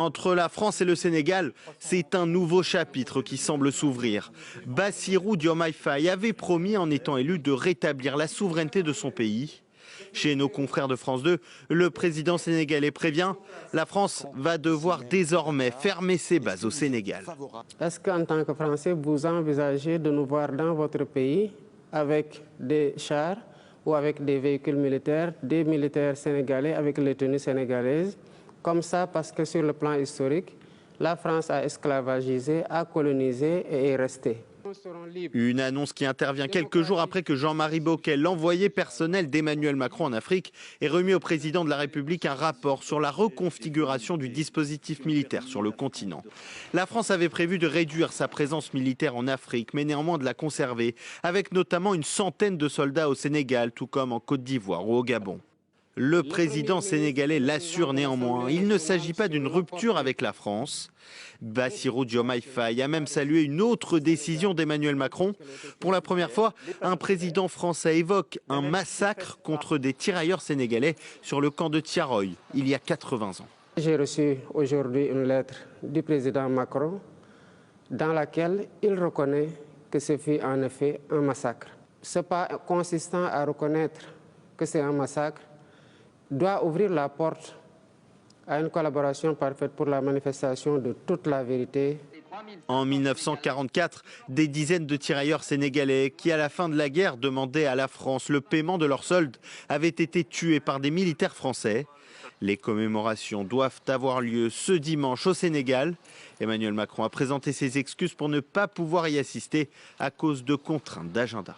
Entre la France et le Sénégal, c'est un nouveau chapitre qui semble s'ouvrir. Bassirou Diomaye Faye avait promis en étant élu de rétablir la souveraineté de son pays. Chez nos confrères de France 2, le président sénégalais prévient, la France va devoir désormais fermer ses bases au Sénégal. Est-ce qu'en tant que Français, vous envisagez de nous voir dans votre pays avec des chars ou avec des véhicules militaires, des militaires sénégalais avec les tenues sénégalaises? Comme ça, parce que sur le plan historique, la France a esclavagisé, a colonisé et est restée. Une annonce qui intervient quelques jours après que Jean-Marie Bockel, l'envoyé personnel d'Emmanuel Macron en Afrique, ait remis au président de la République un rapport sur la reconfiguration du dispositif militaire sur le continent. La France avait prévu de réduire sa présence militaire en Afrique, mais néanmoins de la conserver, avec notamment une centaine de soldats au Sénégal, tout comme en Côte d'Ivoire ou au Gabon. Le président sénégalais l'assure néanmoins, il ne s'agit pas d'une rupture avec la France. Bassirou Diomaye Faye a même salué une autre décision d'Emmanuel Macron. Pour la première fois, un président français évoque un massacre contre des tirailleurs sénégalais sur le camp de Thiaroye, il y a 80 ans. J'ai reçu aujourd'hui une lettre du président Macron dans laquelle il reconnaît que ce fut en effet un massacre. Ce pas consistant à reconnaître que c'est un massacre doit ouvrir la porte à une collaboration parfaite pour la manifestation de toute la vérité. En 1944, des dizaines de tirailleurs sénégalais qui, à la fin de la guerre, demandaient à la France le paiement de leurs soldes avaient été tués par des militaires français. Les commémorations doivent avoir lieu ce dimanche au Sénégal. Emmanuel Macron a présenté ses excuses pour ne pas pouvoir y assister à cause de contraintes d'agenda.